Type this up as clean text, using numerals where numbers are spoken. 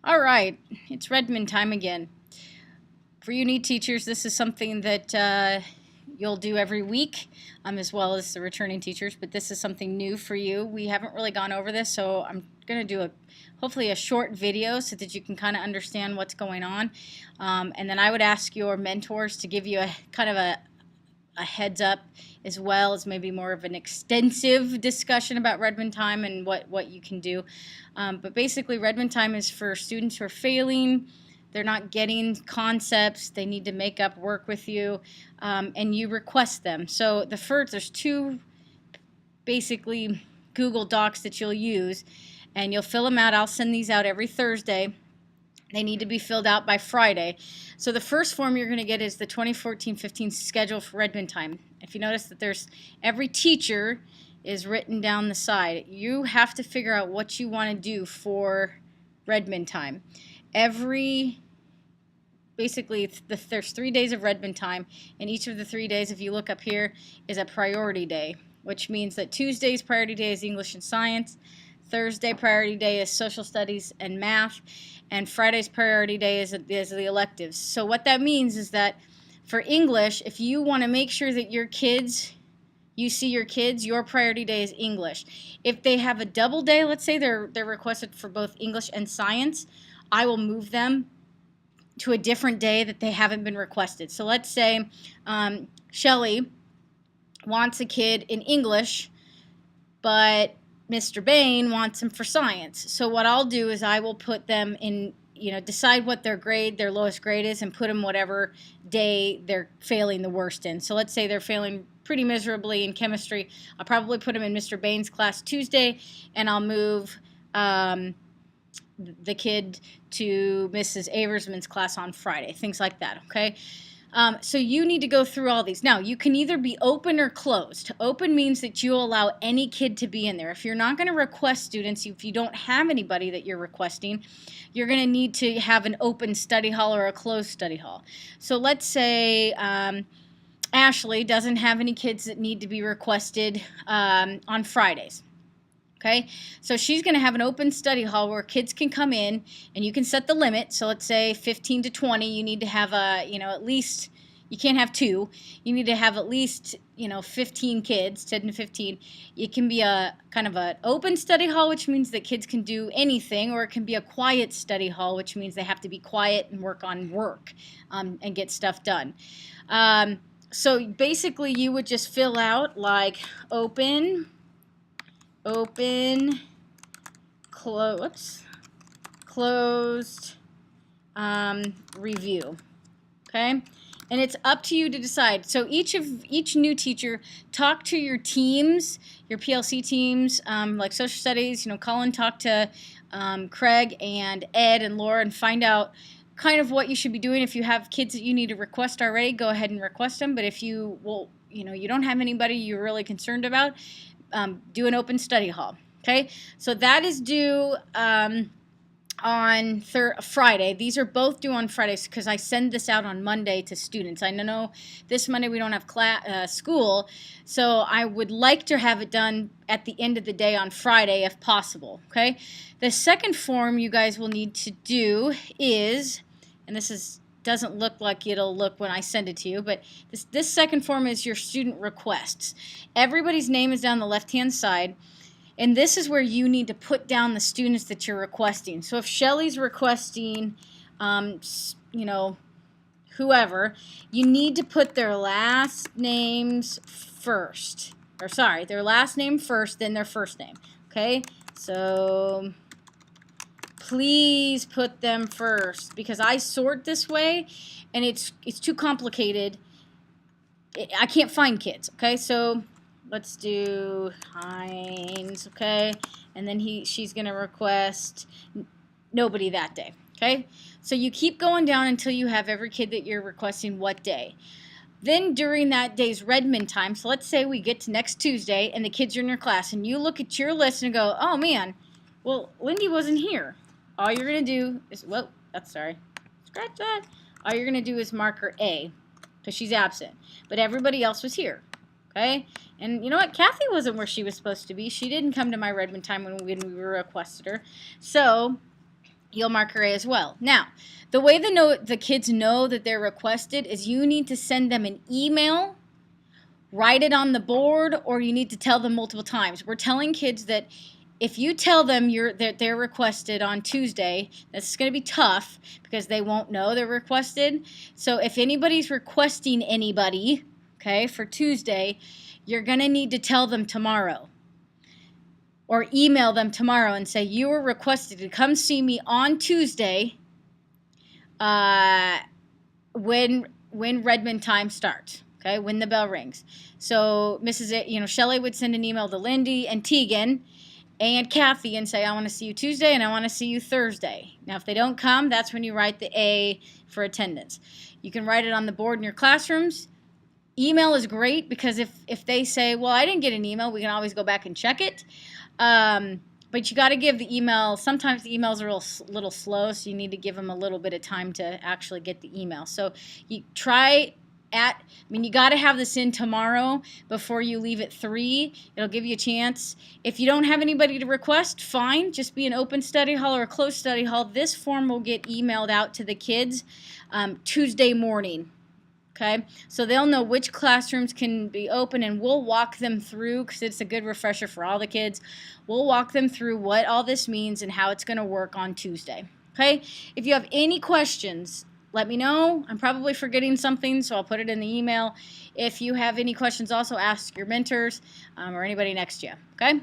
All right, it's Redmen time again. For you neat teachers, this is something that you'll do every week, as well as the returning teachers, but this is something new for you. We haven't really gone over this, so I'm going to do hopefully a short video so that you can kind of understand what's going on. And then I would ask your mentors to give you a kind of a heads up, as well as maybe more of an extensive discussion about Redmen Time and what you can do. But basically, Redmen Time is for students who are failing. They're not getting concepts. They need to make up work with you, and you request them. So there's two basically Google Docs that you'll use, and you'll fill them out. I'll send these out every Thursday. They need to be filled out by Friday. So the first form you're going to get is the 2014-15 schedule for Redmen Time. If you notice that every teacher is written down the side. You have to figure out what you want to do for Redmen Time. Basically, there's 3 days of Redmen Time, and each of the 3 days, if you look up here, is a priority day, which means that Tuesday's priority day is English and Science, Thursday priority day is Social Studies and Math, and Friday's priority day is the electives. So what that means is that for English, if you want to make sure that you see your kids, your priority day is English. If they have a double day, let's say they're requested for both English and Science, I will move them to a different day that they haven't been requested. So let's say Shelly wants a kid in English, but Mr. Bain wants them for Science. So what I'll do is I will put them in, decide what their lowest grade is, and put them whatever day they're failing the worst in. So let's say they're failing pretty miserably in chemistry. I'll probably put them in Mr. Bain's class Tuesday, and I'll move the kid to Mrs. Aversman's class on Friday, things like that, okay? So you need to go through all these. Now, you can either be open or closed. Open means that you'll allow any kid to be in there. If you're not going to request students, if you don't have anybody that you're requesting, you're going to need to have an open study hall or a closed study hall. So let's say Ashley doesn't have any kids that need to be requested on Fridays. Okay, so she's going to have an open study hall where kids can come in, and you can set the limit. So let's say 15 to 20. You need to have at least, you can't have 2. You need to have at least, 15 kids, 10 to 15. It can be a kind of an open study hall, which means that kids can do anything, or it can be a quiet study hall, which means they have to be quiet and work on work and get stuff done. So basically, you would just fill out like open, closed, review, okay? And it's up to you to decide. So each new teacher, talk to your teams, your PLC teams, like social studies. Colin, talk to Craig and Ed and Laura and find out kind of what you should be doing. If you have kids that you need to request already, go ahead and request them. But if you don't have anybody you're really concerned about, do an open study hall. Okay, so that is due on Friday. These are both due on Fridays because I send this out on Monday to students. I know this Monday we don't have school, so I would like to have it done at the end of the day on Friday if possible. Okay, the second form you guys will need to do is, and doesn't look like it'll look when I send it to you, but this second form is your student requests. Everybody's name is down the left-hand side, and this is where you need to put down the students that you're requesting. So if Shelly's requesting, whoever, you need to put their last names first. Or sorry, their last name first, then their first name. Okay, so please put them first, because I sort this way and it's too complicated. I can't find kids. Okay, so let's do Hines. Okay, and then she's gonna request nobody that day. Okay, so you keep going down until you have every kid that you're requesting what day. Then during that day's Redmen Time, so let's say we get to next Tuesday and the kids are in your class, and you look at your list and go, oh man, well, Lindy wasn't here. All you're going to do is, scratch that. All you're going to do is mark her A, because she's absent. But everybody else was here, okay? And you know what? Kathy wasn't where she was supposed to be. She didn't come to my Redmen Time when we requested her. So you'll mark her A as well. Now, the way the kids know that they're requested is you need to send them an email, write it on the board, or you need to tell them multiple times. We're telling kids that if you tell them that they're requested on Tuesday, that's going to be tough because they won't know they're requested. So if anybody's requesting anybody, okay, for Tuesday, you're going to need to tell them tomorrow or email them tomorrow and say, you were requested to come see me on Tuesday when Redmen Time starts. Okay, when the bell rings. So Shelley would send an email to Lindy and Tegan and Kathy and say, I want to see you Tuesday and I want to see you Thursday. Now, if they don't come, that's when you write the A for attendance. You can write it on the board in your classrooms. Email is great because if they say, well, I didn't get an email, we can always go back and check it. But you got to give the email. Sometimes the emails are a little slow, so you need to give them a little bit of time to actually get the email. So you you got to have this in tomorrow before you leave at 3. It'll give you a chance. If you don't have anybody to request, fine. Just be an open study hall or a closed study hall. This form will get emailed out to the kids Tuesday morning. Okay, so they'll know which classrooms can be open, and we'll walk them through, because it's a good refresher for all the kids. We'll walk them through what all this means and how it's going to work on Tuesday. Okay, if you have any questions, let me know. I'm probably forgetting something, so I'll put it in the email. If you have any questions, also ask your mentors or anybody next to you. Okay.